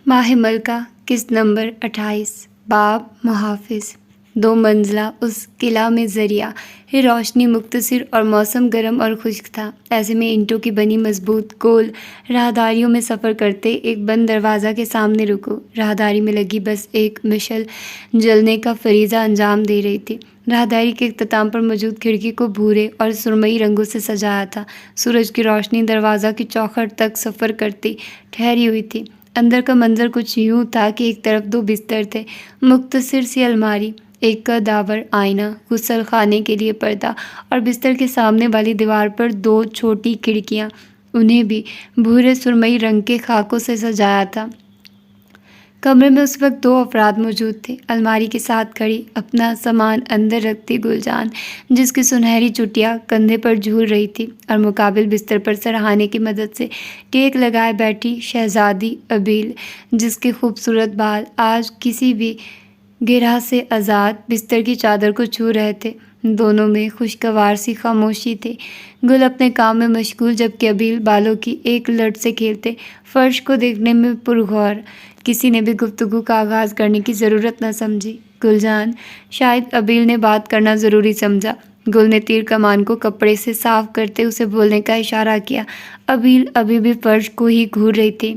ماہ ملکہ قسط نمبر 28 باب محافظ 2 منزلہ اس قلعہ میں ذریعہ روشنی مختصر اور موسم گرم اور خشک تھا۔ ایسے میں اینٹوں کی بنی مضبوط گول راہداریوں میں سفر کرتے ایک بند دروازہ کے سامنے رکو۔ راہداری میں لگی بس ایک مشعل جلنے کا فریضہ انجام دے رہی تھی۔ راہداری کے اختتام پر موجود کھڑکی کو بھورے اور سرمئی رنگوں سے سجایا تھا۔ سورج کی روشنی دروازہ کی چوکھٹ تک سفر کرتی ٹھہری ہوئی تھی۔ اندر کا منظر کچھ یوں تھا کہ ایک طرف 2 بستر تھے، مختصر سی الماری، ایک کا داور آئینہ، غسل خانے کے لیے پردہ اور بستر کے سامنے والی دیوار پر 2 چھوٹی کھڑکیاں، انہیں بھی بھورے سرمئی رنگ کے خاکوں سے سجایا تھا۔ کمرے میں اس وقت 2 افراد موجود تھے۔ الماری کے ساتھ کھڑی، اپنا سامان اندر رکھتی گلجان، جس کی سنہری چٹیاں کندھے پر جھول رہی تھی، اور مقابل بستر پر سرہانے کی مدد سے ٹیک لگائے بیٹھی شہزادی ابیل، جس کے خوبصورت بال آج کسی بھی گرہ سے آزاد بستر کی چادر کو چھو رہے تھے۔ دونوں میں خوشگوار سی خاموشی تھی۔ گل اپنے کام میں مشغول، جبکہ ابیل بالوں کی ایک لٹ سے کھیلتے فرش کو دیکھنے میں پرغور۔ کسی نے بھی گفتگو کا آغاز کرنے کی ضرورت نہ سمجھی۔ گلجان شاید ابیل نے بات کرنا ضروری سمجھا۔ گل نے تیر کمان کو کپڑے سے صاف کرتے اسے بولنے کا اشارہ کیا۔ ابیل ابھی بھی فرش کو ہی گھور رہی تھی۔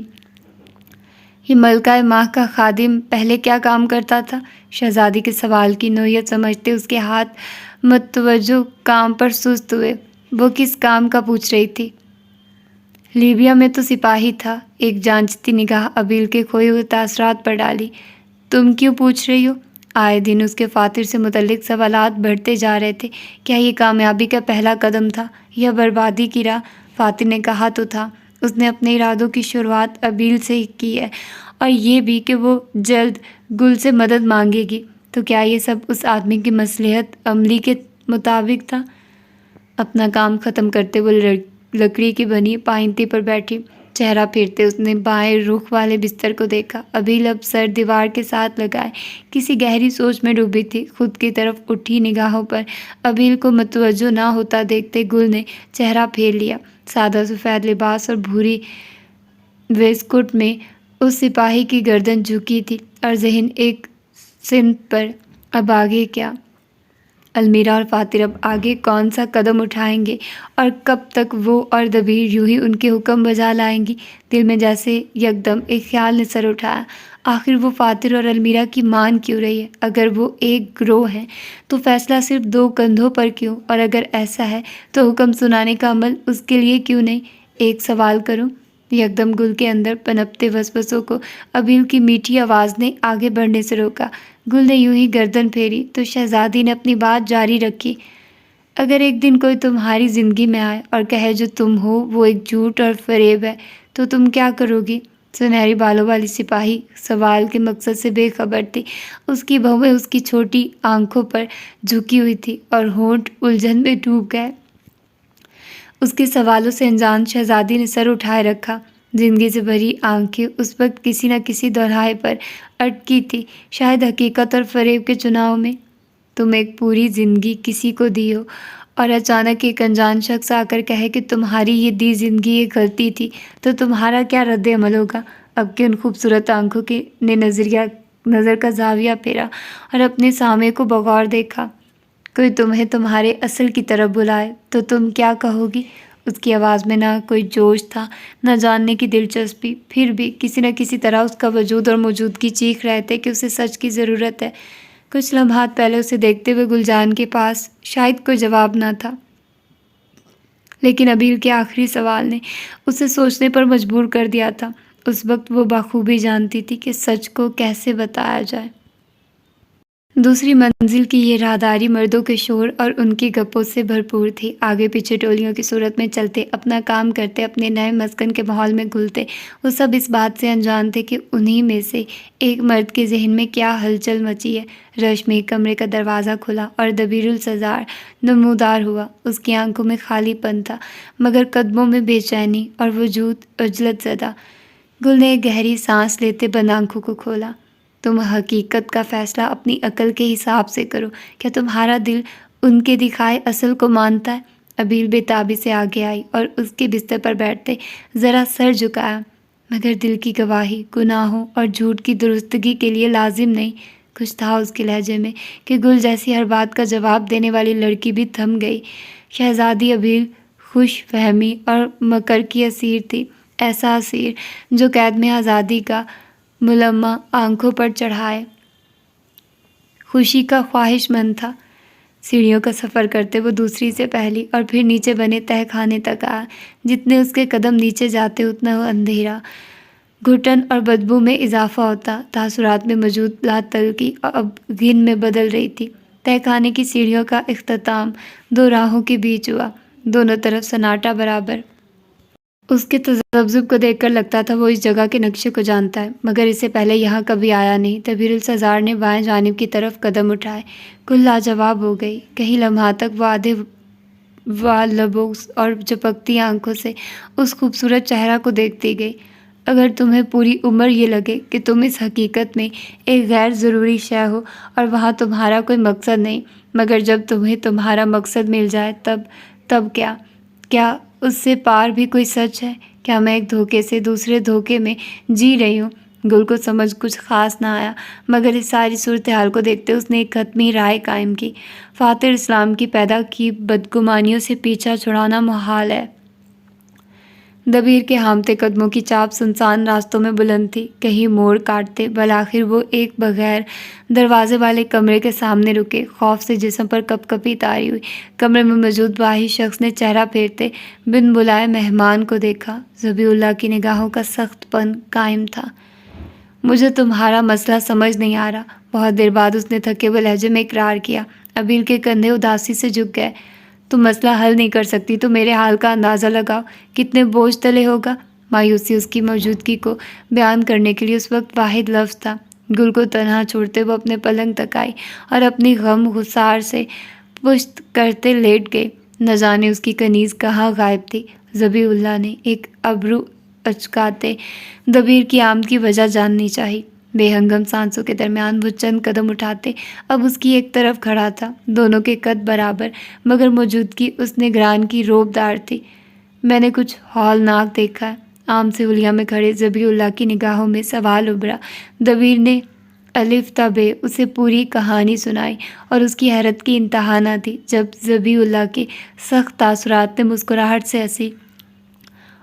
یہ ملکہ ماہ کا خادم پہلے کیا کام کرتا تھا؟ شہزادی کے سوال کی نوعیت سمجھتے اس کے ہاتھ متوجہ کام پر سست ہوئے۔ وہ کس کام کا پوچھ رہی تھی؟ لیبیا میں تو سپاہی تھا۔ ایک جانچتی نگاہ ابیل کے کھوئے ہوئے تاثرات پر ڈالی۔ تم کیوں پوچھ رہی ہو؟ آئے دن اس کے فاتر سے متعلق سوالات بڑھتے جا رہے تھے۔ کیا یہ کامیابی کا پہلا قدم تھا یا بربادی کی راہ؟ فاتر نے کہا تو تھا اس نے اپنے ارادوں کی شروعات ابیل سے کی ہے، اور یہ بھی کہ وہ جلد گل سے مدد مانگے گی۔ تو کیا یہ سب اس آدمی کی مصلحت عملی کے مطابق تھا؟ اپنا کام ختم کرتے وہ لکڑی کی بنی پائنتی پر بیٹھی۔ چہرہ پھیرتے اس نے بائیں رخ والے بستر کو دیکھا۔ ابیل اب سر دیوار کے ساتھ لگائے کسی گہری سوچ میں ڈوبی تھی۔ خود کی طرف اٹھی نگاہوں پر ابیل کو متوجہ نہ ہوتا دیکھتے گل نے چہرہ پھیر لیا۔ سادہ سفید لباس اور بھوری ویسکوٹ میں اس سپاہی کی گردن جھکی تھی، اور ذہن ایک سمت پر۔ اب آگے کیا؟ المیرا اور فاتر اب آگے کون سا قدم اٹھائیں گے، اور کب تک وہ اور دبیر یوں ہی ان کے حکم بجا لائیں گی؟ دل میں جیسے یکدم ایک خیال نے سر اٹھایا۔ آخر وہ فاتر اور المیرا کی مان کیوں رہی ہے؟ اگر وہ ایک گروہ ہیں تو فیصلہ صرف 2 کندھوں پر کیوں؟ اور اگر ایسا ہے تو حکم سنانے کا عمل اس کے لیے کیوں نہیں؟ ایک سوال کروں؟ یکدم گل کے اندر پنپتے وسوسوں کو ابیل کی میٹھی آواز نے آگے بڑھنے سے روکا۔ گل نے یوں ہی گردن پھیری تو شہزادی نے اپنی بات جاری رکھی۔ اگر ایک دن کوئی تمہاری زندگی میں آئے اور کہے جو تم ہو وہ ایک جھوٹ اور فریب ہے، تو تم کیا کرو گی؟ سنہری بالوں والی سپاہی سوال کے مقصد سے بے خبر تھی۔ اس کی بھویں اس کی چھوٹی آنکھوں پر جھکی ہوئی تھی اور ہونٹ الجھن میں ڈوب گئے۔ اس کے سوالوں سے انجان شہزادی نے سر اٹھائے رکھا۔ زندگی سے بھری آنکھیں اس وقت کسی نہ کسی دوراہے پر اٹکی تھی، شاید حقیقت اور فریب کے چناؤ میں۔ تم ایک پوری زندگی کسی کو دی ہو، اور اچانک ایک انجان شخص آ کر کہے کہ تمہاری یہ دی زندگی ایک غلطی تھی، تو تمہارا کیا رد عمل ہوگا؟ اب کہ ان خوبصورت آنکھوں نے نظر کا زاویہ پھیرا اور اپنے سامنے کو بغور دیکھا۔ کوئی تمہیں تمہارے اصل کی طرف بلائے تو تم کیا کہو گی؟ اس کی آواز میں نہ کوئی جوش تھا، نہ جاننے کی دلچسپی، پھر بھی کسی نہ کسی طرح اس کا وجود اور موجودگی چیخ رہے تھے کہ اسے سچ کی ضرورت ہے۔ کچھ لمحات پہلے اسے دیکھتے ہوئے گلجان کے پاس شاید کوئی جواب نہ تھا، لیکن ابیل کے آخری سوال نے اسے سوچنے پر مجبور کر دیا تھا۔ اس وقت وہ بخوبی جانتی تھی کہ سچ کو کیسے بتایا جائے۔ دوسری منزل کی یہ راہداری مردوں کے شور اور ان کی گپوں سے بھرپور تھی۔ آگے پیچھے ٹولیوں کی صورت میں چلتے، اپنا کام کرتے، اپنے نئے مسکن کے ماحول میں گھلتے، وہ سب اس بات سے انجان تھے کہ انہی میں سے ایک مرد کے ذہن میں کیا ہلچل مچی ہے۔ رش میں ایک کمرے کا دروازہ کھلا اور دبیر السزار نمودار ہوا۔ اس کی آنکھوں میں خالی پن تھا، مگر قدموں میں بے چینی اور وجود عجلت زدہ۔ گل نے ایک گہری سانس لیتے بند آنکھوں کو کھولا۔ تم حقیقت کا فیصلہ اپنی عقل کے حساب سے کرو۔ کیا تمہارا دل ان کے دکھائے اصل کو مانتا ہے؟ ابیل بے تابی سے آگے آئی اور اس کے بستر پر بیٹھتے ذرا سر جھکایا۔ مگر دل کی گواہی گناہوں اور جھوٹ کی درستگی کے لیے لازم نہیں۔ کچھ تھا اس کے لہجے میں کہ گل جیسی ہر بات کا جواب دینے والی لڑکی بھی تھم گئی۔ شہزادی ابھی خوش فہمی اور مکر کی اسیر تھی، ایسا اسیر جو قید میں آزادی کا ملمہ آنکھوں پر چڑھائے خوشی کا خواہش مند تھا۔ سیڑھیوں کا سفر کرتے وہ دوسری سے پہلی اور پھر نیچے بنے تہہ خانے تک آیا۔ جتنے اس کے قدم نیچے جاتے اتنا وہ اندھیرا، گھٹن اور بدبو میں اضافہ ہوتا۔ تاثرات میں موجود لاتعلقی اب گھن میں بدل رہی تھی۔ تہہ خانے کی سیڑھیوں کا اختتام دو راہوں کے بیچ ہوا، دونوں طرف سناٹا برابر۔ اس کے تذبذب کو دیکھ کر لگتا تھا وہ اس جگہ کے نقشے کو جانتا ہے، مگر اس سے پہلے یہاں کبھی آیا نہیں۔ دبیر السزار نے بائیں جانب کی طرف قدم اٹھائے۔ کل لاجواب ہو گئی۔ کئی لمحات تک وہ آدھے وال لبوں اور جھپکتی آنکھوں سے اس خوبصورت چہرہ کو دیکھتی گئی۔ اگر تمہیں پوری عمر یہ لگے کہ تم اس حقیقت میں ایک غیر ضروری شے ہو اور وہاں تمہارا کوئی مقصد نہیں، مگر جب تمہیں تمہارا مقصد مل جائے تب کیا اس سے پار بھی کوئی سچ ہے؟ کیا میں ایک دھوکے سے دوسرے دھوکے میں جی رہی ہوں؟ گل کو سمجھ کچھ خاص نہ آیا، مگر اس ساری صورتحال کو دیکھتے اس نے ایک حتمی رائے قائم کی۔ فاتر اسلام کی پیدا کی بدگمانیوں سے پیچھا چھڑانا محال ہے۔ دبیر کے ہامتے قدموں کی چاپ سنسان راستوں میں بلند تھی، کہیں موڑ کاٹتے۔ بالآخر وہ ایک بغیر دروازے والے کمرے کے سامنے رکے۔ خوف سے جسم پر کپ کپی طاری ہوئی۔ کمرے میں موجود باہی شخص نے چہرہ پھیرتے بن بلائے مہمان کو دیکھا۔ ذبیح اللہ کی نگاہوں کا سخت پن قائم تھا۔ مجھے تمہارا مسئلہ سمجھ نہیں آ رہا۔ بہت دیر بعد اس نے تھکے ہوئے لہجے میں اقرار کیا۔ ابیل کے کندھے اداسی سے جھک گئے۔ تم مسئلہ حل نہیں کر سکتی تو میرے حال کا اندازہ لگاؤ، کتنے بوجھ تلے ہوگا۔ مایوسی اس کی موجودگی کو بیان کرنے کے لیے اس وقت واحد لفظ تھا۔ گل کو تنہا چھوڑتے وہ اپنے پلنگ تک آئی اور اپنی غم گسار سے پشت کرتے لیٹ گئے۔ نہ جانے اس کی کنیز کہاں غائب تھی۔ ذبیح اللہ نے ایک ابرو اچکاتے دبیر کی آمد کی وجہ جاننی چاہی۔ بے ہنگم سانسوں کے درمیان وہ چند قدم اٹھاتے اب اس کی ایک طرف کھڑا تھا، دونوں کے قد برابر، مگر موجودگی اس نگران کی روب دار تھی۔ میں نے کچھ ہولناک دیکھا ہے۔ عام سہولیہ میں کھڑے ذبیح اللہ کی نگاہوں میں سوال ابھرا۔ دبیر نے الف تا بے اسے پوری کہانی سنائی اور اس کی حیرت کی انتہا نہ تھی جب ذبیح اللہ کے سخت تاثرات نے مسکراہٹ سے ہنسی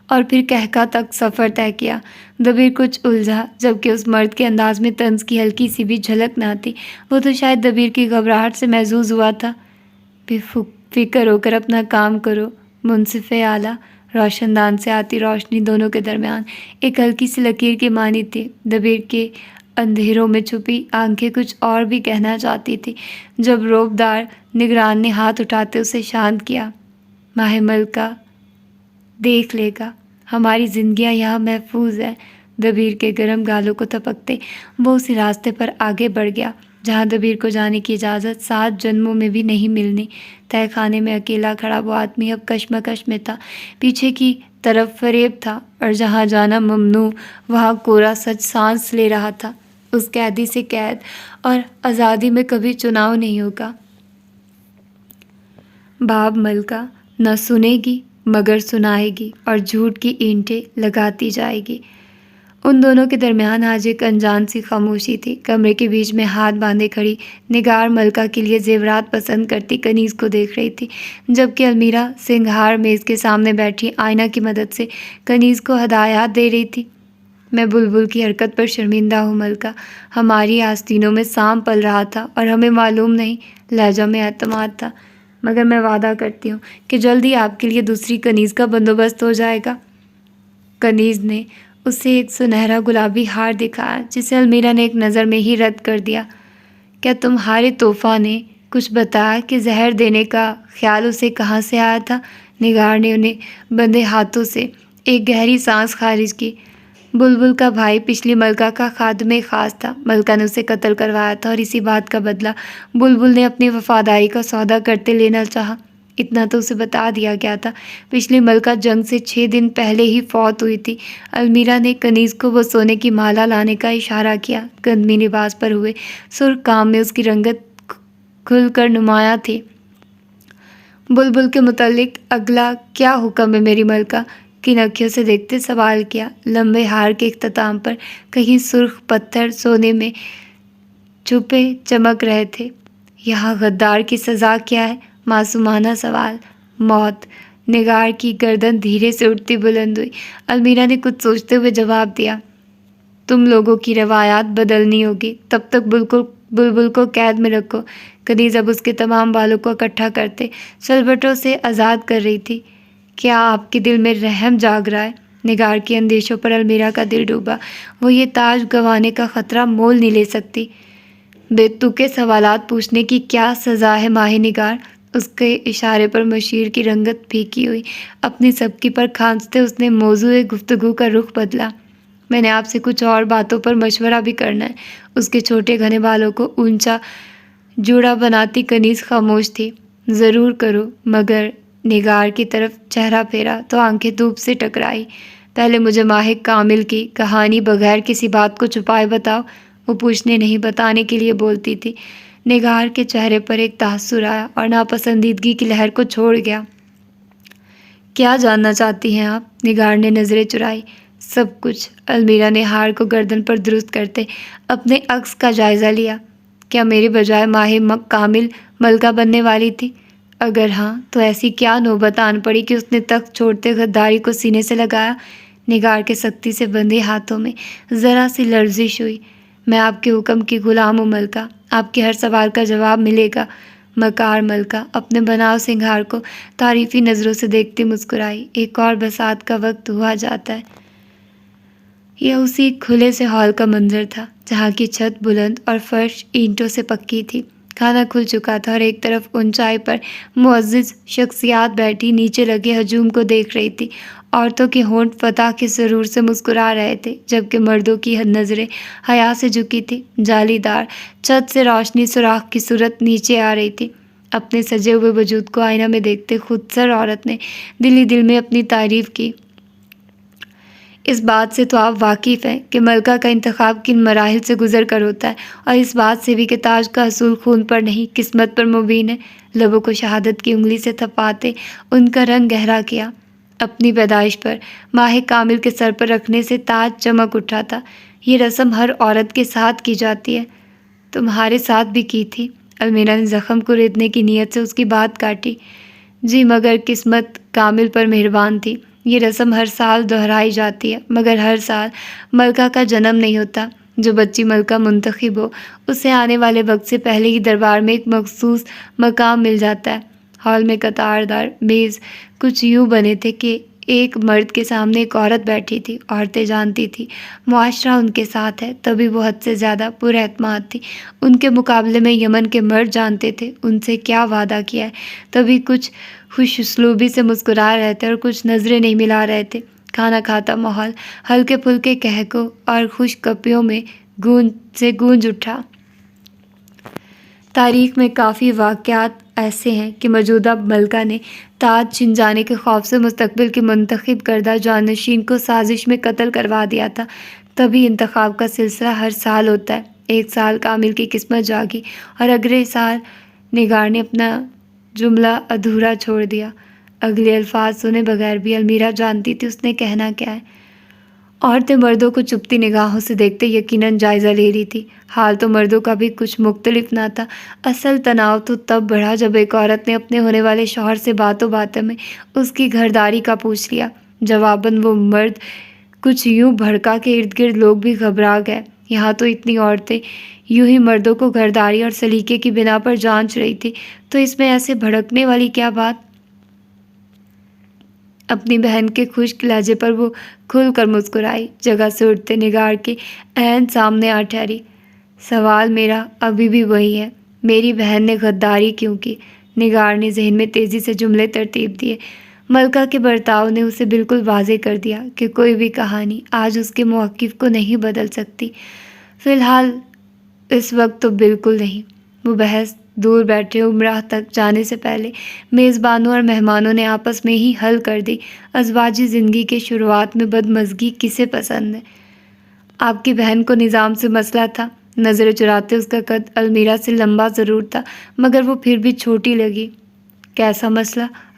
اور پھر قہقہ تک سفر طے کیا۔ دبیر کچھ الجھا، جبکہ اس مرد کے انداز میں طنز کی ہلکی سی بھی جھلک نہ تھی۔ وہ تو شاید دبیر کی گھبراہٹ سے محظوظ ہوا تھا۔ بے فکر ہو کر اپنا کام کرو منصف اعلیٰ۔ روشن دان سے آتی روشنی دونوں کے درمیان ایک ہلکی سی لکیر کی مانی تھی۔ دبیر کے اندھیروں میں چھپی آنکھیں کچھ اور بھی کہنا چاہتی تھی جب روب دار نگران نے ہاتھ اٹھاتے اسے شانت کیا۔ ماہ ملکہ دیکھ لے گا، ہماری زندگیاں یہاں محفوظ ہیں۔ دبیر کے گرم گالوں کو تپکتے وہ اسی راستے پر آگے بڑھ گیا جہاں دبیر کو جانے کی اجازت 7 جنموں میں بھی نہیں ملنی۔ تہہ خانے میں اکیلا کھڑا وہ آدمی اب کشمکش میں تھا۔ پیچھے کی طرف فریب تھا اور جہاں جانا ممنوع وہاں کورا سچ سانس لے رہا تھا۔ اس قیدی سے قید اور آزادی میں کبھی چناؤ نہیں ہوگا۔ باب ملکہ نہ سنے گی مگر سنائے گی اور جھوٹ کی اینٹیں لگاتی جائے گی۔ ان دونوں کے درمیان آج ایک انجان سی خاموشی تھی۔ کمرے کے بیچ میں ہاتھ باندھے کھڑی نگار ملکہ کے لیے زیورات پسند کرتی کنیز کو دیکھ رہی تھی، جبکہ المیرا سنگھار میز کے سامنے بیٹھی آئینہ کی مدد سے کنیز کو ہدایات دے رہی تھی۔ میں بلبل کی حرکت پر شرمندہ ہوں ملکہ، ہماری آستینوں میں سانپ پل رہا تھا اور ہمیں معلوم نہیں۔ لہجہ میں اعتماد تھا۔ مگر میں وعدہ کرتی ہوں کہ جلد ہی آپ کے لیے دوسری کنیز کا بندوبست ہو جائے گا۔ کنیز نے اسے ایک سنہرا گلابی ہار دکھایا جسے المیرا نے ایک نظر میں ہی رد کر دیا۔ کیا تمہارے توفہ نے کچھ بتایا کہ زہر دینے کا خیال اسے کہاں سے آیا تھا؟ نگار نے انہیں بندھے ہاتھوں سے ایک گہری سانس خارج کی۔ بلبل کا بھائی پچھلی ملکہ کا خادم خاص تھا، ملکہ نے اسے قتل کروایا تھا اور اسی بات کا بدلہ بلبل نے اپنی وفاداری کا سودا کرتے لینا چاہا۔ اتنا تو اسے بتا دیا گیا تھا، پچھلی ملکہ جنگ سے 6 دن پہلے ہی فوت ہوئی تھی۔ المیرا نے کنیز کو وہ سونے کی مالا لانے کا اشارہ کیا۔ گندمی لباس پر ہوئے سرخ کام میں اس کی رنگت کھل کر نمایاں تھی۔ بلبل کے متعلق اگلا کیا حکم ہے میری ملکہ؟ کی نکھیوں سے دیکھتے سوال کیا۔ لمبے ہار کے اختتام پر کہیں سرخ پتھر سونے میں چھپے چمک رہے تھے۔ یہاں غدار کی سزا کیا ہے؟ معصومانہ سوال۔ موت۔ نگار کی گردن دھیرے سے اٹھتی بلند ہوئی۔ المیرا نے کچھ سوچتے ہوئے جواب دیا، تم لوگوں کی روایات بدلنی ہوگی، تب تک بلبل کو قید میں رکھو۔ کنیز اب اس کے تمام بالوں کو اکٹھا کرتے سلبٹوں سے آزاد کر رہی تھی۔ کیا آپ کے دل میں رحم جاگ رہا ہے؟ نگار کے اندیشوں پر المیرا کا دل ڈوبا۔ وہ یہ تاج گنوانے کا خطرہ مول نہیں لے سکتی۔ بے تکے سوالات پوچھنے کی کیا سزا ہے ماہ نگار؟ اس کے اشارے پر مشیر کی رنگت پھیکی ہوئی۔ اپنی سبکی پر کھانستے اس نے موضوع گفتگو کا رخ بدلا۔ میں نے آپ سے کچھ اور باتوں پر مشورہ بھی کرنا ہے۔ اس کے چھوٹے گھنے بالوں کو اونچا جوڑا بناتی کنیز خاموش تھی۔ ضرور کرو، مگر نگار کی طرف چہرہ پھیرا تو آنکھیں دھوپ سے ٹکرائی۔ پہلے مجھے ماہ کامل کی کہانی بغیر کسی بات کو چھپائے بتاؤ۔ وہ پوچھنے نہیں بتانے کے لیے بولتی تھی۔ نگار کے چہرے پر ایک تاثر آیا اور ناپسندیدگی کی لہر کو چھوڑ گیا۔ کیا جاننا چاہتی ہیں آپ؟ نگار نے نظریں چرائی۔ سب کچھ۔ المیرا نے ہار کو گردن پر درست کرتے اپنے عکس کا جائزہ لیا۔ کیا میرے بجائے ماہ کامل ملکہ بننے والی تھی؟ اگر ہاں تو ایسی کیا نوبت آن پڑی کہ اس نے تخت چھوڑتے غداری کو سینے سے لگایا؟ نگار کے سختی سے بندھے ہاتھوں میں ذرا سی لرزش ہوئی۔ میں آپ کے حکم کی غلام ہوں ملکہ، آپ کے ہر سوال کا جواب ملے گا۔ مکار ملکہ اپنے بناؤ سنگھار کو تعریفی نظروں سے دیکھتی مسکرائی۔ ایک اور بساط کا وقت ہوا جاتا ہے۔ یہ اسی کھلے سے ہال کا منظر تھا جہاں کی چھت بلند اور فرش اینٹوں سے پکی تھی۔ کھانا کھل چکا تھا اور ایک طرف اونچائی پر معزز شخصیات بیٹھی نیچے لگے ہجوم کو دیکھ رہی تھی۔ عورتوں کے ہونٹ فتح کے سرور سے مسکرا رہے تھے، جبکہ مردوں کی نظریں حیا سے جھکی تھی۔ جالی دار چھت سے روشنی سوراخ کی صورت نیچے آ رہی تھی۔ اپنے سجے ہوئے وجود کو آئینہ میں دیکھتے خود سر عورت نے دل ہی دل میں اپنی تعریف کی۔ اس بات سے تو آپ واقف ہیں کہ ملکہ کا انتخاب کن مراحل سے گزر کر ہوتا ہے، اور اس بات سے بھی کہ تاج کا حصول خون پر نہیں قسمت پر مبین ہے۔ لبوں کو شہادت کی انگلی سے تھپاتے ان کا رنگ گہرا کیا۔ اپنی پیدائش پر ماہ کامل کے سر پر رکھنے سے تاج چمک اٹھا تھا۔ یہ رسم ہر عورت کے ساتھ کی جاتی ہے۔ تمہارے ساتھ بھی کی تھی؟ المیرا نے زخم کو ریتنے کی نیت سے اس کی بات کاٹی۔ جی، مگر قسمت کامل پر مہربان تھی۔ یہ رسم ہر سال دہرائی جاتی ہے، مگر ہر سال ملکہ کا جنم نہیں ہوتا۔ جو بچی ملکہ منتخب ہو اسے آنے والے وقت سے پہلے ہی دربار میں ایک مخصوص مقام مل جاتا ہے۔ ہال میں قطار دار میز کچھ یوں بنے تھے کہ ایک مرد کے سامنے ایک عورت بیٹھی تھی۔ عورتیں جانتی تھی معاشرہ ان کے ساتھ ہے، تبھی وہ حد سے زیادہ پر اعتماد تھی۔ ان کے مقابلے میں یمن کے مرد جانتے تھے ان سے کیا وعدہ کیا ہے، تبھی کچھ خوش اسلوبی سے مسکرا رہے تھے اور کچھ نظریں نہیں ملا رہے تھے۔ کھانا کھاتا ماحول ہلکے پھلکے قہقہوں اور خوش کپیوں میں گونج اٹھا۔ تاریخ میں کافی واقعات ایسے ہیں کہ موجودہ ملکہ نے تاج چھن جانے کے خوف سے مستقبل کے منتخب کردہ جانشین کو سازش میں قتل کروا دیا تھا۔ تبھی انتخاب کا سلسلہ ہر سال ہوتا ہے۔ ایک سال کامل کی قسمت جاگی اور اگلے سال نگار نے اپنا جملہ ادھورا چھوڑ دیا۔ اگلے الفاظ سنے بغیر بھی المیرا جانتی تھی اس نے کہنا کیا ہے۔ عورتیں مردوں کو چپتی نگاہوں سے دیکھتے یقیناً جائزہ لے رہی تھی۔ حال تو مردوں کا بھی کچھ مختلف نہ تھا۔ اصل تناؤ تو تب بڑھا جب ایک عورت نے اپنے ہونے والے شوہر سے باتوں باتوں میں اس کی گھرداری کا پوچھ لیا۔ جواباً وہ مرد کچھ یوں بھڑکا کہ ارد گرد لوگ بھی گھبرا گئے۔ یہاں تو اتنی عورتیں یوں ہی مردوں کو گھرداری اور سلیقے کی بنا پر جانچ رہی تھی، تو اس میں ایسے بھڑکنے والی کیا بات؟ اپنی بہن کے خشک لہجے پر وہ کھل کر مسکرائی۔ جگہ سے اٹھتے نگار کے عین سامنے آ ٹھہری۔ سوال میرا ابھی بھی وہی ہے، میری بہن نے غداری کیوں کی؟ نگار نے ذہن میں تیزی سے جملے ترتیب دیے۔ ملکہ کے برتاؤ نے اسے بالکل واضح کر دیا کہ کوئی بھی کہانی آج اس کے موقف کو نہیں بدل سکتی۔ فی الحال اس وقت تو بالکل نہیں۔ وہ بحث دور بیٹھے عمرہ تک جانے سے پہلے میزبانوں اور مہمانوں نے آپس میں ہی حل کر دی۔ ازواجی زندگی کے شروعات میں بدمزگی کسے پسند ہے؟ آپ کی بہن کو نظام سے مسئلہ تھا؟ نظریں چراتے اس کا قد المیرا سے لمبا ضرور تھا، مگر وہ پھر بھی چھوٹی لگی۔ کیسا مسئلہ؟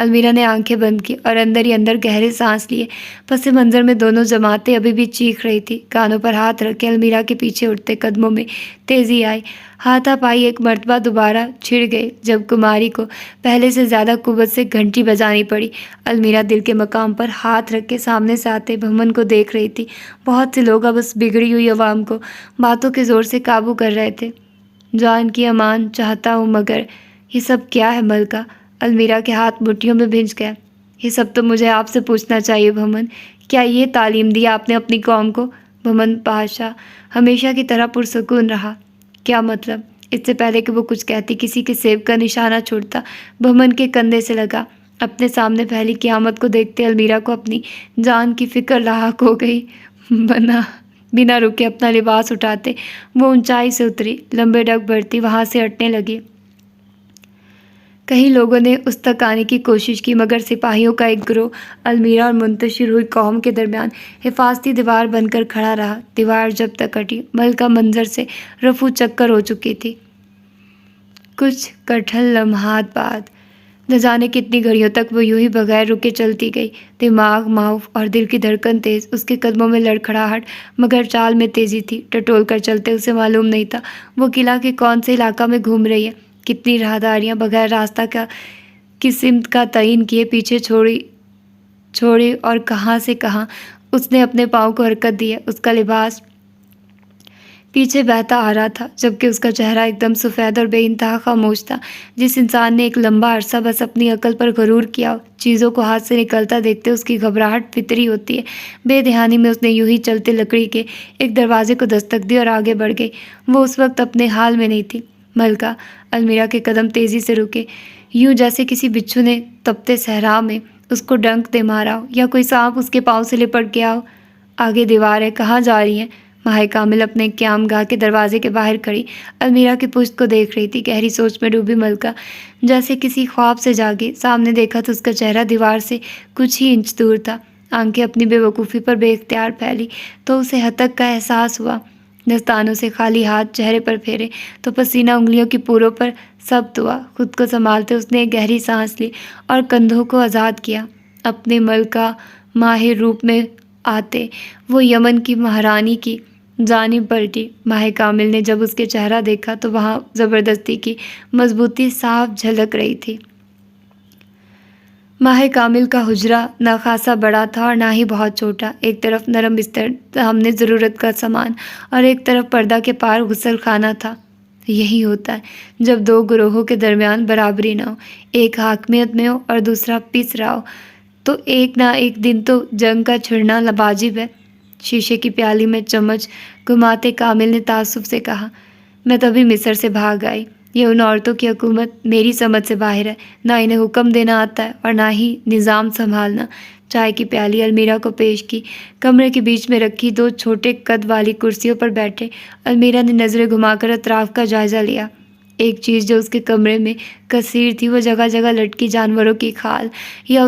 المیرا نے آنکھیں بند کی اور اندر ہی اندر گہرے سانس لیے۔ پس منظر میں دونوں جماعتیں ابھی بھی چیخ رہی تھی۔ کانوں پر ہاتھ رکھ کے المیرا کے پیچھے اٹھتے قدموں میں تیزی آئی۔ ہاتھا پائی ایک مرتبہ دوبارہ چھڑ گئے جب کماری کو پہلے سے زیادہ قوت سے گھنٹی بجانی پڑی۔ المیرا دل کے مقام پر ہاتھ رکھ کے سامنے سے آتے بہمن کو دیکھ رہی تھی۔ بہت سے لوگ اب اس بگڑی ہوئی عوام کو باتوں کے زور سے قابو کر رہے تھے۔ جان کی امان چاہتا ہوں مگر یہ سب کیا ہے ملکہ؟ المیرا کے ہاتھ مٹھیوں میں بھنج گئے۔ یہ سب تو مجھے آپ سے پوچھنا چاہیے بہمن، کیا یہ تعلیم دی آپ نے اپنی قوم کو؟ بہمن بادشاہ ہمیشہ کی طرح پرسکون رہا۔ کیا مطلب؟ اس سے پہلے کہ وہ کچھ کہتی کسی کے سیب کا نشانہ چھوڑتا بہمن کے کندھے سے لگا۔ اپنے سامنے پھیلی قیامت کو دیکھتے المیرا کو اپنی جان کی فکر لاحق ہو گئی۔ بنا رکے اپنا لباس اٹھاتے وہ اونچائی سے اتری، لمبے ڈگ بھرتی وہاں سے ہٹنے لگی۔ کئی لوگوں نے اس تک آنے کی کوشش کی مگر سپاہیوں کا ایک گروہ المیرا اور منتشر ہوئی قوم کے درمیان حفاظتی دیوار بن کر کھڑا رہا۔ دیوار جب تک ہٹی ملکہ منظر سے رفو چکر ہو چکی تھی۔ کچھ کٹھن لمحات بعد نہ جانے کتنی گھڑیوں تک وہ یوں ہی بغیر رکے چلتی گئی۔ دماغ معاف اور دل کی دھڑکن تیز، اس کے قدموں میں لڑکھڑاہٹ مگر چال میں تیزی تھی۔ ٹٹول کر چلتے اسے معلوم نہیں تھا وہ قلعہ کے کون سے علاقہ میں گھوم رہی ہے۔ کتنی راہداریاں بغیر راستہ کی سمت کا تعین کیے پیچھے چھوڑی اور کہاں سے کہاں اس نے اپنے پاؤں کو حرکت دی ہے۔ اس کا لباس پیچھے بہتا آ رہا تھا جبکہ اس کا چہرہ ایک دم سفید اور بے انتہا خاموش تھا۔ جس انسان نے ایک لمبا عرصہ بس اپنی عقل پر غرور کیا ہو، چیزوں کو ہاتھ سے نکلتا دیکھتے اس کی گھبراہٹ فطری ہوتی ہے۔ بے دھیانی میں اس نے یوں ہی چلتے لکڑی کے ایک دروازے کو دستک دی اور آگے بڑھ گئی۔ وہ اس وقت اپنے حال میں نہیں تھی۔ ملکہ المیرا کے قدم تیزی سے رکے، یوں جیسے کسی بچھو نے تپتے صحرا میں اس کو ڈنک دے مارا ہو یا کوئی سانپ اس کے پاؤں سے لپٹ گیا ہو۔ آگے دیوار ہے، کہاں جا رہی ہیں؟ ماہی کامل اپنے قیام گاہ کے دروازے کے باہر کھڑی المیرا کی پشت کو دیکھ رہی تھی۔ گہری سوچ میں ڈوبی ملکہ جیسے کسی خواب سے جاگی۔ سامنے دیکھا تو اس کا چہرہ دیوار سے کچھ ہی انچ دور تھا۔ آنکھیں اپنی بے وقوفی پر بے اختیار پھیلی تو اسے ہتک کا احساس ہوا۔ دستانوں سے خالی ہاتھ چہرے پر پھیرے تو پسینہ انگلیوں کی پوروں پر ثبت ہوا۔ خود کو سنبھالتے اس نے ایک گہری سانس لی اور کندھوں کو آزاد کیا۔ اپنے ملکہ ماہر روپ میں آتے وہ یمن کی مہارانی کی جانب پلٹی۔ ماہی کامل نے جب اس کے چہرہ دیکھا تو وہاں زبردستی کی مضبوطی صاف جھلک رہی تھی۔ ماہی کامل کا حجرہ نہ خاصا بڑا تھا اور نہ ہی بہت چھوٹا۔ ایک طرف نرم بستر سامنے ضرورت کا سامان اور ایک طرف پردہ کے پار غسل خانہ تھا۔ یہی ہوتا ہے جب دو گروہوں کے درمیان برابری نہ ہو، ایک حاکمیت میں ہو اور دوسرا پس رہا ہو تو ایک نہ ایک دن تو جنگ کا چھڑنا واجب ہے۔ شیشے کی پیالی میں چمچ گھماتے کامل نے تعصب سے کہا، میں تبھی مصر سے بھاگ آئی۔ یہ ان عورتوں کی حکومت میری سمجھ سے باہر ہے، نہ انہیں حکم دینا آتا ہے اور نہ ہی نظام سنبھالنا۔ چائے کی پیالی المیرا کو پیش کی۔ کمرے کے بیچ میں رکھی دو چھوٹے قد والی کرسیوں پر بیٹھے المیرا نے نظریں گھما کر اطراف کا جائزہ لیا۔ ایک چیز جو اس کے کمرے میں کثیر تھی وہ جگہ جگہ لٹکی جانوروں کی کھال یا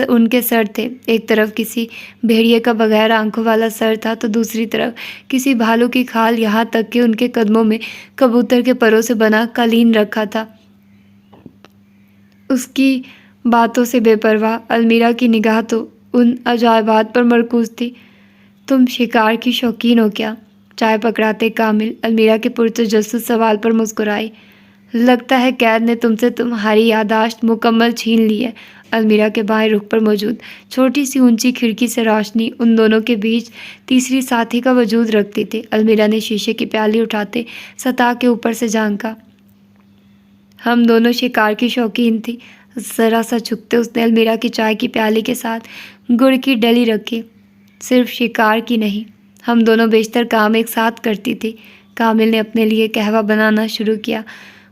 ان کے سر تھے۔ ایک طرف کسی بھیڑیے کا بغیر آنکھوں والا سر تھا تو دوسری طرف کسی بھالو کی کھال، یہاں تک کہ ان کے قدموں میں کبوتر کے پروں سے بنا قالین رکھا تھا۔ اس کی باتوں سے بے پرواہ المیرا کی نگاہ تو ان عجائبات پر مرکوز تھی۔ تم شکار کی شوقین ہو کیا؟ چائے پکڑاتے کامل المیرا کے پرتجسس سوال پر مسکرائی۔ لگتا ہے قید نے تم سے تمہاری یادداشت مکمل چھین لی ہے۔ المیرا کے بائیں رخ پر موجود چھوٹی سی اونچی کھڑکی سے روشنی ان دونوں کے بیچ تیسری ساتھی کا وجود رکھتی تھی۔ المیرا نے شیشے کی پیالی اٹھاتے سطح کے اوپر سے جھانکا۔ ہم دونوں شکار کی شوقین تھی۔ ذرا سا جھکتے اس نے المیرا کی چائے کی پیالی کے ساتھ گڑ کی ڈلی رکھی۔ صرف شکار کی نہیں، ہم دونوں بیشتر کام ایک ساتھ کرتی تھی۔ کامل نے اپنے لیے قہوہ بنانا شروع کیا۔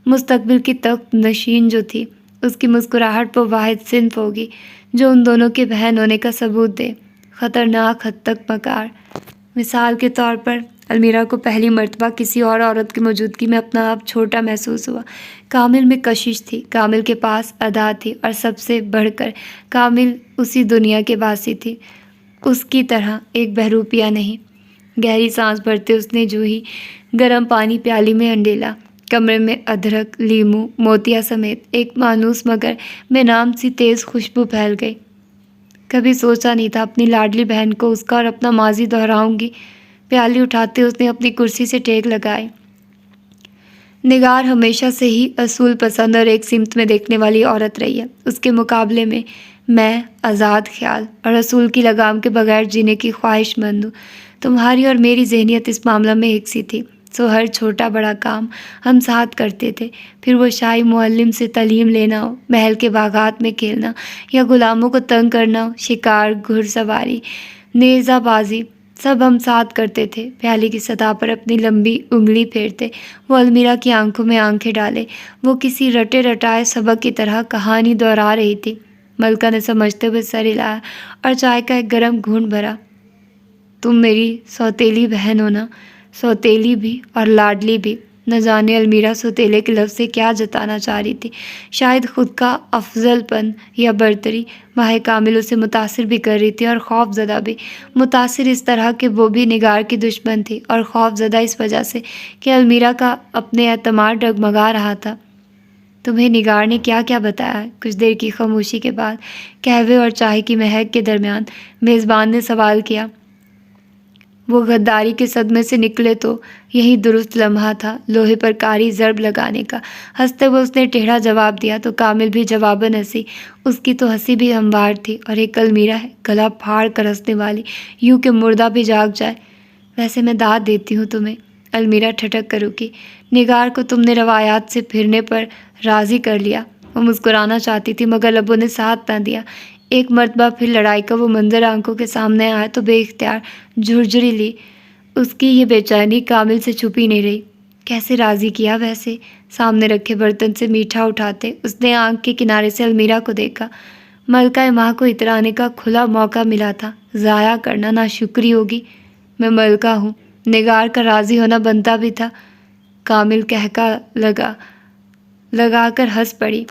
مستقبل کی تخت نشین جو تھی، اس کی مسکراہٹ پر واحد صنف ہوگی جو ان دونوں کے بہن ہونے کا ثبوت دے۔ خطرناک حد تک مکار۔ مثال کے طور پر المیرا کو پہلی مرتبہ کسی اور عورت کی موجودگی میں اپنا آپ چھوٹا محسوس ہوا۔ کامل میں کشش تھی، کامل کے پاس ادا تھی اور سب سے بڑھ کر کامل اسی دنیا کے باسی تھی، اس کی طرح ایک بہروپیہ نہیں۔ گہری سانس بھرتے اس نے جو ہی گرم پانی پیالی میں انڈیلا۔ کمرے میں ادرک، لیموں، موتیا سمیت ایک مانوس مگر بے نام سی تیز خوشبو پھیل گئی۔ کبھی سوچا نہیں تھا اپنی لاڈلی بہن کو اس کا اور اپنا ماضی دہراؤں گی۔ پیالی اٹھاتے اس نے اپنی کرسی سے ٹیک لگائے۔ نگار ہمیشہ سے ہی اصول پسند اور ایک سمت میں دیکھنے والی عورت رہی ہے۔ اس کے مقابلے میں آزاد خیال اور اصول کی لگام کے بغیر جینے کی خواہش مند ہوں۔ تمہاری اور میری ذہنیت اس معاملہ میں ایک سی تھی، سو ہر چھوٹا بڑا کام ہم ساتھ کرتے تھے، پھر وہ شاہی معلم سے تعلیم لینا ہو، محل کے باغات میں کھیلنا یا غلاموں کو تنگ کرنا ہو، شکار، گھڑ سواری، نیزہ بازی، سب ہم ساتھ کرتے تھے۔ پیالے کی سطح پر اپنی لمبی انگلی پھیرتے وہ المیرا کی آنکھوں میں آنکھیں ڈالے۔ وہ کسی رٹے رٹائے سبق کی طرح کہانی دہرا رہی تھی۔ ملکہ نے سمجھتے ہوئے سر ہلایا اور چائے کا ایک گرم گھونٹ بھرا۔ تم میری سوتیلی بہن ہو نا؟ سوتیلی بھی اور لاڈلی بھی۔ نہ جانے المیرا سوتیلے کے لفظ سے کیا جتانا چاہ رہی تھی، شاید خود کا افضل پن یا برتری۔ ماہ کامل اسے متاثر بھی کر رہی تھی اور خوف زدہ بھی۔ متاثر اس طرح کہ وہ بھی نگار کی دشمن تھی، اور خوف زدہ اس وجہ سے کہ المیرا کا اپنے اعتماد ڈگمگا رہا تھا۔ تمہیں نگار نے کیا کیا بتایا ہے؟ کچھ دیر کی خاموشی کے بعد قہوے اور چائے کی مہک کے درمیان میزبان نے سوال کیا۔ وہ غداری کے صدمے سے نکلے تو یہی درست لمحہ تھا لوہے پر کاری ضرب لگانے کا۔ ہنستے ہوئے اس نے ٹیڑھا جواب دیا تو کامل بھی جواباً ہنسی۔ اس کی تو ہنسی بھی ہموار تھی، اور ایک المیرا ہے گلا پھاڑ کر ہنسنے والی، یوں کہ مردہ بھی جاگ جائے۔ ویسے میں داد دیتی ہوں تمہیں، المیرا ٹھٹک کر رکی۔ نگار کو تم نے روایات سے پھرنے پر راضی کر لیا۔ وہ مسکرانا چاہتی تھی مگر لبوں نے ساتھ نہ دیا۔ ایک مرتبہ پھر لڑائی کا وہ منظر آنکھوں کے سامنے آیا تو بے اختیار جھرجھری لی۔ اس کی یہ بے چینی کامل سے چھپی نہیں رہی۔ کیسے راضی کیا ویسے؟ سامنے رکھے برتن سے میٹھا اٹھاتے اس نے آنکھ کے کنارے سے المیرا کو دیکھا۔ ملکہ ماہ کو اترانے کا کھلا موقع ملا تھا، ضائع کرنا ناشکری ہوگی۔ میں ملکہ ہوں، نگار کا راضی ہونا بنتا بھی تھا۔ کامل کہکا لگا کر ہنس پڑی۔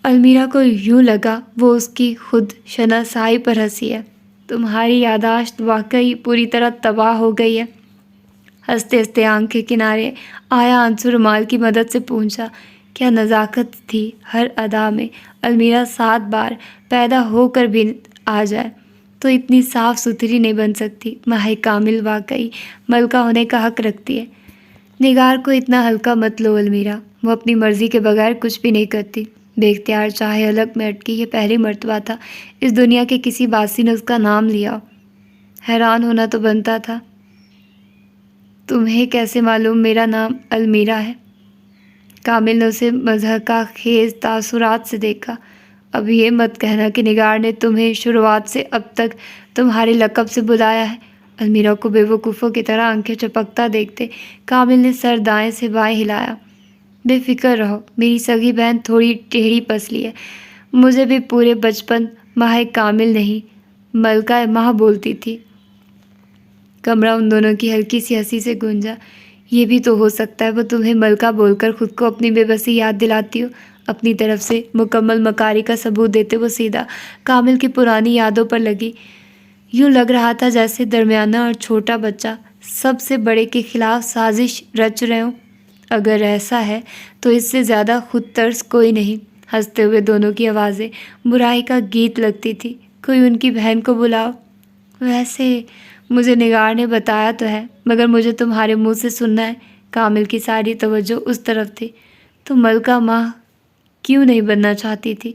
المیرا کو یوں لگا وہ اس کی خود شناسائی پر ہنسی ہے۔ تمہاری یادداشت واقعی پوری طرح تباہ ہو گئی ہے۔ ہنستے ہنستے آنکھیں کنارے آیا آنسو رومال کی مدد سے پونچھا۔ کیا نزاکت تھی ہر ادا میں۔ المیرا 7 بار پیدا ہو کر بھی آ جائے تو اتنی صاف ستھری نہیں بن سکتی۔ ماہ کامل واقعی ملکہ ہونے کا حق رکھتی ہے۔ نگار کو اتنا ہلکا مت لو المیرا، وہ اپنی مرضی کے بغیر کچھ بھی نہیں کرتی۔ بے اختیار چاہے الگ میں اٹکی، یہ پہلی مرتبہ تھا اس دنیا کے کسی باسی نے اس کا نام لیا۔ حیران ہونا تو بنتا تھا۔ تمہیں کیسے معلوم میرا نام المیرا ہے؟ کامل نے اسے مضحکہ خیز تاثرات سے دیکھا۔ اب یہ مت کہنا کہ نگار نے تمہیں شروعات سے اب تک تمہارے لقب سے بلایا ہے۔ المیرا کو بے وقوفوں کی طرح آنکھیں چپکتا دیکھتے کامل نے سر دائیں سے بائیں ہلایا۔ بے فکر رہو، میری سگی بہن تھوڑی ٹیڑھی پسلی ہے۔ مجھے بھی پورے بچپن ماہ کامل نہیں ملکہ ماہ بولتی تھی۔ کمرہ ان دونوں کی ہلکی سی ہنسی سے گونجا۔ یہ بھی تو ہو سکتا ہے وہ تمہیں ملکہ بول کر خود کو اپنی بے بسی یاد دلاتی ہو۔ اپنی طرف سے مکمل مکاری کا ثبوت دیتے وہ سیدھا کامل کی پرانی یادوں پر لگی۔ یوں لگ رہا تھا جیسے درمیانہ اور چھوٹا بچہ سب سے بڑے کے خلاف سازش رچ رہے ہوں۔ اگر ایسا ہے تو اس سے زیادہ خود ترس کوئی نہیں۔ ہنستے ہوئے دونوں کی آوازیں برائی کا گیت لگتی تھی۔ کوئی ان کی بہن کو بلاؤ۔ ویسے مجھے نگار نے بتایا تو ہے، مگر مجھے تمہارے منہ سے سننا ہے۔ کامل کی ساری توجہ اس طرف تھی۔ تو ملکہ ماہ کیوں نہیں بننا چاہتی تھی؟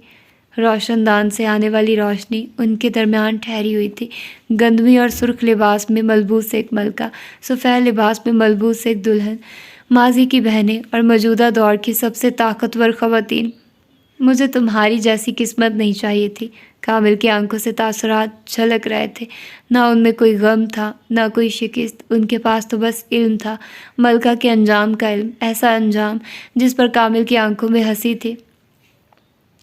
روشن دان سے آنے والی روشنی ان کے درمیان ٹھہری ہوئی تھی۔ گندمی اور سرخ لباس میں ملبوس ایک ملکہ، سفید لباس میں ملبوس ایک دلہن، ماضی کی بہنیں اور موجودہ دور کی سب سے طاقتور خواتین۔ مجھے تمہاری جیسی قسمت نہیں چاہیے تھی۔ کامل کی آنکھوں سے تاثرات جھلک رہے تھے۔ نہ ان میں کوئی غم تھا، نہ کوئی شکست، ان کے پاس تو بس علم تھا، ملکہ کے انجام کا علم، ایسا انجام جس پر کامل کی آنکھوں میں ہنسی تھی۔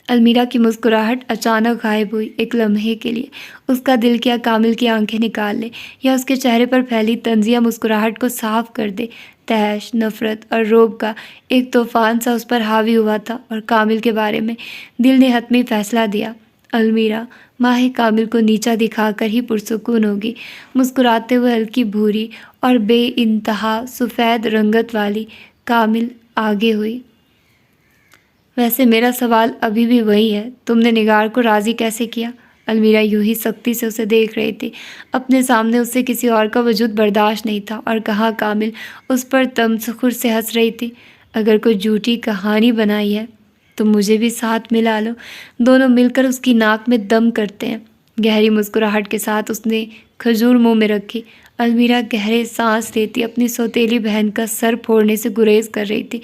المیرا کی مسکراہٹ اچانک غائب ہوئی۔ ایک لمحے کے لیے اس کا دل کیا کامل کی آنکھیں نکال لے یا اس کے چہرے پر پھیلی طنزیہ مسکراہٹ کو صاف کر دے۔ تیش، نفرت اور رعب کا ایک طوفان سا اس پر حاوی ہوا تھا، اور کامل کے بارے میں دل نے حتمی فیصلہ دیا۔ المیرا ماہ کامل کو نیچا دکھا کر ہی پرسکون ہوگی۔ مسکراتے ہوئے ہلکی بھوری اور بے انتہا سفید رنگت والی کامل آگے ہوئی۔ ویسے میرا سوال ابھی بھی وہی ہے، تم نے نگار کو راضی کیسے کیا؟ المیرا یوں ہی سختی سے اسے دیکھ رہی تھی۔ اپنے سامنے اسے کسی اور کا وجود برداشت نہیں تھا، اور کہاں کامل اس پر تمسخر سے ہنس رہی تھی۔ اگر کوئی جھوٹی کہانی بنائی ہے تو مجھے بھی ساتھ ملا لو، دونوں مل کر اس کی ناک میں دم کرتے ہیں۔ گہری مسکراہٹ کے ساتھ اس نے کھجور منہ میں رکھی۔ المیرا گہرے سانس لیتی اپنی سوتیلی بہن کا سر پھوڑنے سے گریز کر رہی تھی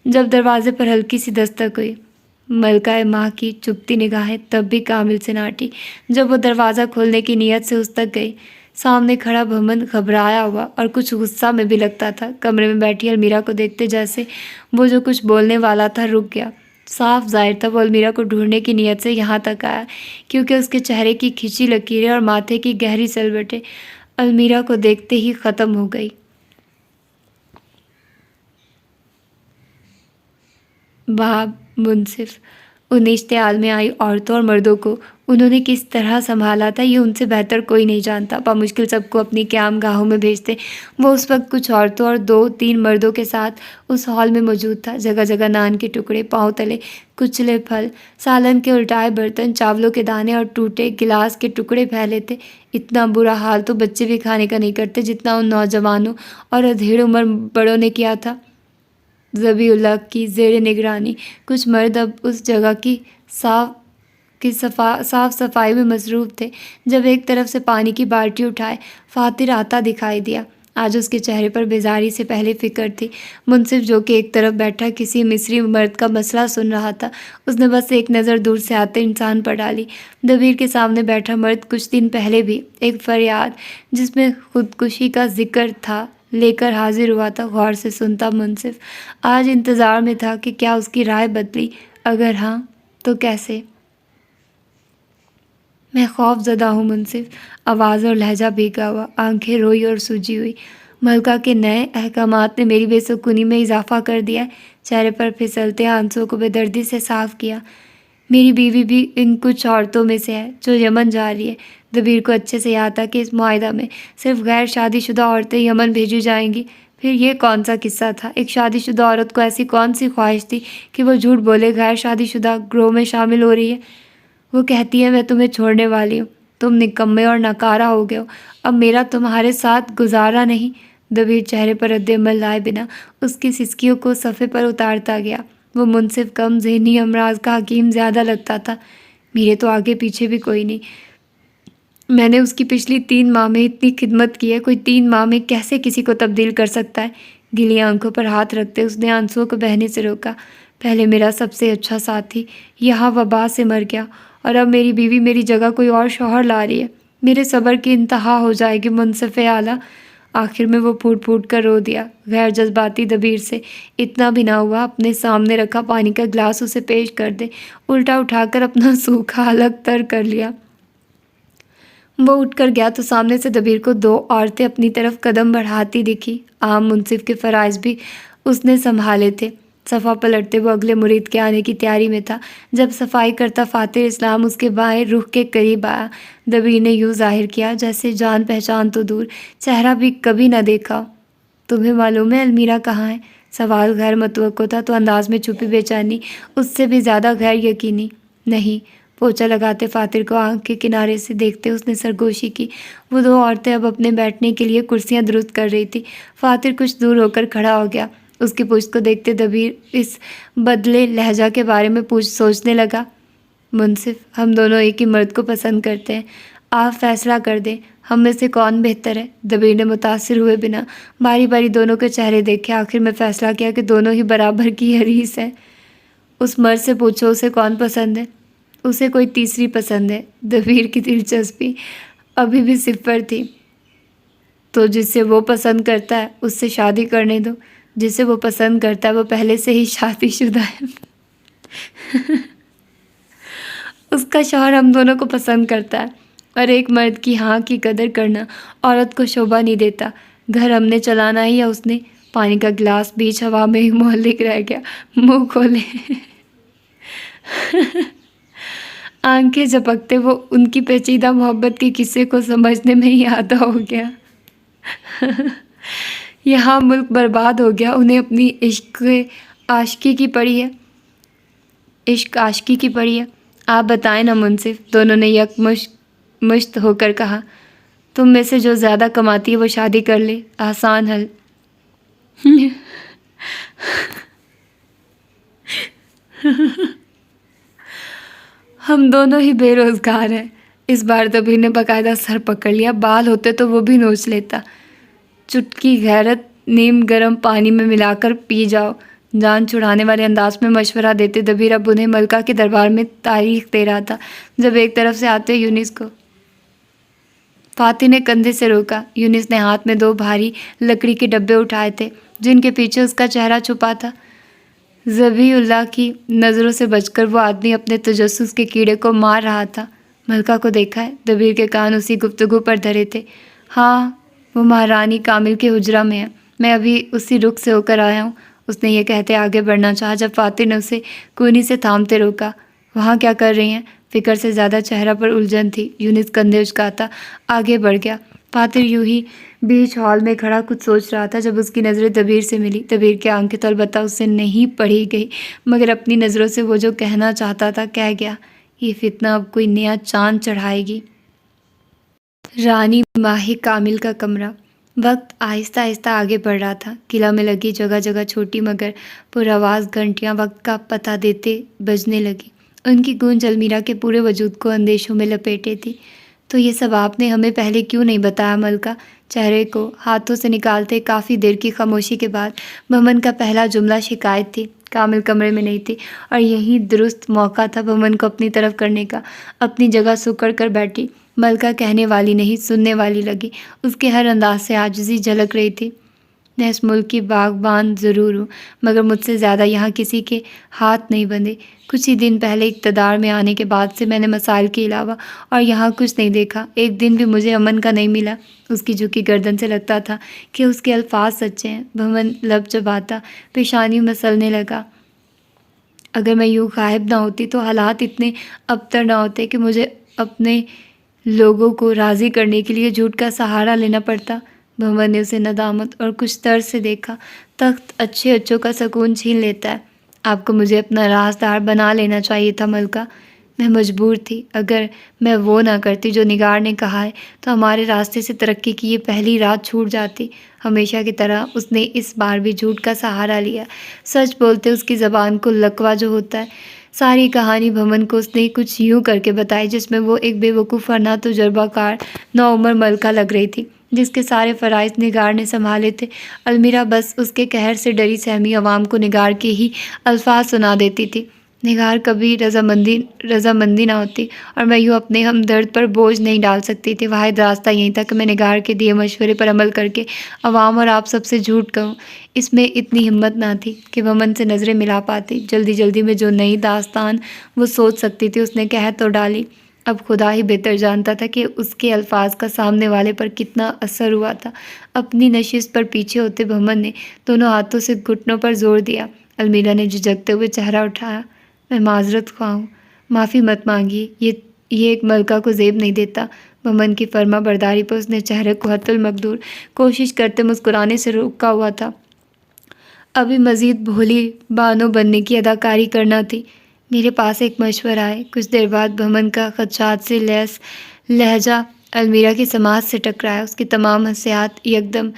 جب دروازے پر ہلکی سی دستک ہوئی۔ ملکہ ماں کی چپتی نگاہیں تب بھی کامل سے نہ ہٹی۔ جب وہ دروازہ کھولنے کی نیت سے اس تک گئی، سامنے کھڑا بھمن گھبرایا ہوا اور کچھ غصہ میں بھی لگتا تھا کمرے میں بیٹھی المیرا کو دیکھتے جیسے وہ جو کچھ بولنے والا تھا رک گیا۔ صاف ظاہر تھا وہ المیرا کو ڈھونڈنے کی نیت سے یہاں تک آیا، کیونکہ اس کے چہرے کی کھچی لکیریں اور ماتھے کی گہری سلوٹیں المیرا کو دیکھتے ہی ختم ہو گئی۔ باب منصف ان اشتعال میں آئی عورتوں اور مردوں کو انہوں نے کس طرح سنبھالا تھا یہ ان سے بہتر کوئی نہیں جانتا۔ بامشکل سب کو اپنی قیام گاہوں میں بھیجتے وہ اس وقت کچھ عورتوں اور 2-3 مردوں کے ساتھ اس ہال میں موجود تھا۔ جگہ جگہ نان کے ٹکڑے، پاؤں تلے کچلے پھل، سالن کے الٹائے برتن، چاولوں کے دانے اور ٹوٹے گلاس کے ٹکڑے پھیلے تھے۔ اتنا برا حال تو بچے بھی کھانے کا نہیں کرتے جتنا ان نوجوانوں اور ادھیڑ عمر بڑوں نے کیا تھا۔ ذبیح اللہ کی زیر نگرانی کچھ مرد اب اس جگہ کی صاف صفائی میں مصروف تھے۔ جب ایک طرف سے پانی کی بالٹی اٹھائے فاتر آتا دکھائی دیا۔ آج اس کے چہرے پر بیزاری سے پہلے فکر تھی۔ منصف جو کہ ایک طرف بیٹھا کسی مصری مرد کا مسئلہ سن رہا تھا، اس نے بس ایک نظر دور سے آتے انسان پر ڈالی۔ دبیر کے سامنے بیٹھا مرد کچھ دن پہلے بھی ایک فریاد جس میں خودکشی کا ذکر تھا لے کر حاضر ہوا تھا۔ غور سے سنتا منصف آج انتظار میں تھا کہ کیا اس کی رائے بدلی، اگر ہاں تو کیسے۔ میں خوف زدہ ہوں منصف، آواز اور لہجہ بھیگا ہوا، آنکھیں روئی اور سوجی ہوئی۔ ملکہ کے نئے احکامات نے میری بے سکونی میں اضافہ کر دیا ہے۔ چہرے پر پھسلتے آنسوں کو بے دردی سے صاف کیا۔ میری بیوی بھی ان کچھ عورتوں میں سے ہے جو یمن جا رہی ہے۔ دبیر کو اچھے سے یاد تھا کہ اس معاہدہ میں صرف غیر شادی شدہ عورتیں یمن بھیجی جائیں گی۔ پھر یہ کون سا قصہ تھا؟ ایک شادی شدہ عورت کو ایسی کون سی خواہش تھی کہ وہ جھوٹ بولے غیر شادی شدہ گروہ میں شامل ہو رہی ہے؟ وہ کہتی ہے میں تمہیں چھوڑنے والی ہوں، تم نکمے اور ناکارہ ہو گئے ہو، اب میرا تمہارے ساتھ گزارا نہیں۔ دبیر چہرے پر رد عمل لائے بنا اس کی سسکیوں کو صفحے پر اتارتا گیا۔ وہ منصف کم ذہنی امراض کا حکیم زیادہ لگتا تھا۔ میرے تو آگے پیچھے بھی کوئی نہیں، میں نے اس کی پچھلی 3 ماہ میں اتنی خدمت کی ہے، کوئی 3 ماہ میں کیسے کسی کو تبدیل کر سکتا ہے؟ گلی آنکھوں پر ہاتھ رکھتے اس نے آنسوؤں کو بہنے سے روکا۔ پہلے میرا سب سے اچھا ساتھی یہاں وبا سے مر گیا، اور اب میری بیوی میری جگہ کوئی اور شوہر لا رہی ہے۔ میرے صبر کی انتہا ہو جائے گی منصف اعلیٰ۔ آخر میں وہ پھوٹ پھوٹ کر رو دیا۔ غیر جذباتی دبیر سے اتنا بھی نہ ہوا اپنے سامنے رکھا پانی کا گلاس اسے پیش کر دے، الٹا اٹھا کر اپنا سوکھا حلق تر کر لیا۔ وہ اٹھ کر گیا تو سامنے سے دبیر کو 2 عورتیں اپنی طرف قدم بڑھاتی دکھی۔ عام منصف کے فرائض بھی اس نے سنبھالے تھے۔ صفحہ پلٹتے وہ اگلے مرید کے آنے کی تیاری میں تھا جب صفائی کرتا فاتر اسلام اس کے بائیں رخ کے قریب آیا۔ دبیر نے یوں ظاہر کیا جیسے جان پہچان تو دور، چہرہ بھی کبھی نہ دیکھا۔ تمہیں معلوم ہے المیرا کہاں ہے؟ سوال غیر متوقع تھا تو انداز میں چھپی بے چینی اس سے بھی زیادہ غیر یقینی۔ نہیں، پوچھا لگاتے فاتر کو آنکھ کے کنارے سے دیکھتے اس نے سرگوشی کی۔ وہ 2 عورتیں اب اپنے بیٹھنے کے لیے کرسیاں درست کر رہی تھی۔ فاتر کچھ دور ہو کر کھڑا ہو گیا۔ اس کی پشت کو دیکھتے دبیر اس بدلے لہجہ کے بارے میں سوچنے لگا۔ منصف، ہم دونوں ایک ہی مرد کو پسند کرتے ہیں، آپ فیصلہ کر دیں ہم میں سے کون بہتر ہے۔ دبیر نے متاثر ہوئے بنا باری باری دونوں کے چہرے دیکھے، آخر میں فیصلہ کیا کہ دونوں ہی برابر کی حریص ہیں۔ اس مرد سے پوچھو اسے کون پسند ہے؟ اسے کوئی تیسری پسند ہے۔ دبیر کی دلچسپی ابھی بھی 0 تھی۔ تو جس سے وہ پسند کرتا ہے اس سے شادی کرنے دو۔ جسے وہ پسند کرتا ہے وہ پہلے سے ہی شادی شدہ ہے۔ اس کا شوہر ہم دونوں کو پسند کرتا ہے، اور ایک مرد کی ہاں کی قدر کرنا عورت کو شوبھا نہیں دیتا۔ گھر ہم نے چلانا ہے یا اس نے؟ پانی کا گلاس بیچ ہوا میں ہی معلق رہ گیا۔ منہ کھولے آنکھیں جھپکتے وہ ان کی پیچیدہ محبت کے قصے کو سمجھنے میں ہی آدھا ہو گیا۔ یہاں ملک برباد ہو گیا، انہیں اپنی عشق عاشقی کی پڑی ہے۔ آپ بتائیں نا منصف، دونوں نے یک مشت ہو کر کہا۔ تم میں سے جو زیادہ کماتی ہے وہ شادی کر لے، آسان حل۔ ہم دونوں ہی بے روزگار ہیں۔ اس بار دبیر نے باقاعدہ سر پکڑ لیا، بال ہوتے تو وہ بھی نوچ لیتا۔ چٹکی غیرت نیم گرم پانی میں ملا کر پی جاؤ، جان چھڑانے والے انداز میں مشورہ دیتے دبیر اب انہیں ملکہ کے دربار میں تاریخ دے رہا تھا، جب ایک طرف سے آتے یونس کو فاتح نے کندھے سے روکا۔ یونس نے ہاتھ میں 2 بھاری لکڑی کے ڈبے اٹھائے تھے جن کے پیچھے اس کا چہرہ چھپا تھا۔ ذبیح اللہ کی نظروں سے بچ کر وہ آدمی اپنے تجسس کے کیڑے کو مار رہا تھا۔ ملکہ کو دیکھا ہے؟ دبیر کے کان اسی گفتگو پر دھرے تھے۔ ہاں، وہ مہارانی کامل کے حجرہ میں ہے، میں ابھی اسی رخ سے ہو کر آیا ہوں۔ اس نے یہ کہتے آگے بڑھنا چاہا جب فاتح نے اسے کونی سے تھامتے روکا۔ وہاں کیا کر رہی ہیں؟ فکر سے زیادہ چہرہ پر الجھن تھی۔ یونس کندھے اچکاتا آگے بڑھ گیا۔ فاتح یوں ہی بیچ ہال میں کھڑا کچھ سوچ رہا تھا جب اس کی نظریں دبیر سے ملی۔ دبیر کی آنکھیں تو البتہ اس سے نہیں پڑھی گئی، مگر اپنی نظروں سے وہ جو کہنا چاہتا تھا کہہ گیا۔ یہ فتنہ اب کوئی نیا چاند چڑھائے گی۔ رانی ماہی کامل کا کمرہ۔ وقت آہستہ آہستہ آگے بڑھ رہا تھا۔ قلعہ میں لگی جگہ جگہ چھوٹی مگر پرآواز گھنٹیاں وقت کا پتہ دیتے بجنے لگی۔ ان کی گونج المیرا کے پورے وجود کو اندیشوں میں لپیٹے تھی۔ تو یہ سب آپ نے ہمیں پہلے کیوں نہیں بتایا ملکہ؟ چہرے کو ہاتھوں سے نکالتے کافی دیر کی خاموشی کے بعد بھمن کا پہلا جملہ شکایت تھی۔ کامل کمرے میں نہیں تھی اور یہی درست موقع تھا بھمن کو اپنی طرف کرنے کا۔ اپنی جگہ سکڑ کر بیٹھی ملکہ کہنے والی نہیں سننے والی لگی۔ اس کے ہر انداز سے عاجزی جھلک رہی تھی۔ میں اس ملک کی باغبان ضرور ہوں، مگر مجھ سے زیادہ یہاں کسی کے ہاتھ نہیں بندھے۔ کچھ ہی دن پہلے اقتدار میں آنے کے بعد سے میں نے مسائل کے علاوہ اور یہاں کچھ نہیں دیکھا۔ ایک دن بھی مجھے امن کا نہیں ملا۔ اس کی جھکی گردن سے لگتا تھا کہ اس کے الفاظ سچے ہیں۔ بھمن لب چباتا پیشانی مسلنے لگا۔ اگر میں یوں غائب نہ ہوتی تو حالات اتنے ابتر نہ ہوتے کہ مجھے اپنے لوگوں کو راضی کرنے کے لیے جھوٹ کا سہارا لینا پڑتا۔ بھمن نے اسے ندامت اور کچھ طرز سے دیکھا۔ تخت اچھے اچھوں کا سکون چھین لیتا ہے۔ آپ کو مجھے اپنا رازدار بنا لینا چاہیے تھا ملکہ۔ میں مجبور تھی۔ اگر میں وہ نہ کرتی جو نگار نے کہا ہے تو ہمارے راستے سے ترقی کی یہ پہلی رات چھوٹ جاتی۔ ہمیشہ کی طرح اس نے اس بار بھی جھوٹ کا سہارا لیا۔ سچ بولتے اس کی زبان کو لکوہ جو ہوتا ہے۔ ساری کہانی بھمن کو اس نے کچھ یوں کر کے بتائی جس میں وہ ایک بے وقوف اور نہ تجربہ کار نوعمر ملکہ لگ رہی تھی جس کے سارے فرائض نگار نے سنبھالے تھے۔ المیرا بس اس کے قہر سے ڈری سہمی عوام کو نگار کے ہی الفاظ سنا دیتی تھی۔ نگار کبھی رضامندی نہ ہوتی اور میں یوں اپنے ہمدرد پر بوجھ نہیں ڈال سکتی تھی۔ واحد راستہ یہی تھا کہ میں نگار کے دیے مشورے پر عمل کر کے عوام اور آپ سب سے جھوٹ کہوں۔ اس میں اتنی ہمت نہ تھی کہ بھمن سے نظریں ملا پاتی۔ جلدی جلدی میں جو نئی داستان وہ سوچ سکتی تھی اس نے کہہ تو ڈالی۔ اب خدا ہی بہتر جانتا تھا کہ اس کے الفاظ کا سامنے والے پر کتنا اثر ہوا تھا۔ اپنی نشست پر پیچھے ہوتے بھمن نے دونوں ہاتھوں سے گھٹنوں پر زور دیا۔ المیرا نے جھجکتے ہوئے چہرہ اٹھایا۔ میں معذرت خواہ ہوں، معافی مت مانگیے، یہ ایک ملکہ کو زیب نہیں دیتا۔ بھمن کی فرما برداری پر اس نے چہرے کو حتی المقدور کوشش کرتے مسکرانے سے روکا ہوا تھا۔ ابھی مزید بھولی بانو بننے کی اداکاری کرنا تھی۔ میرے پاس ایک مشورہ ہے۔ کچھ دیر بعد بھمن کا خدشات سے لیس لہجہ المیرا کی سماعت سے ٹکرایا۔ اس کی تمام حسیات یکدم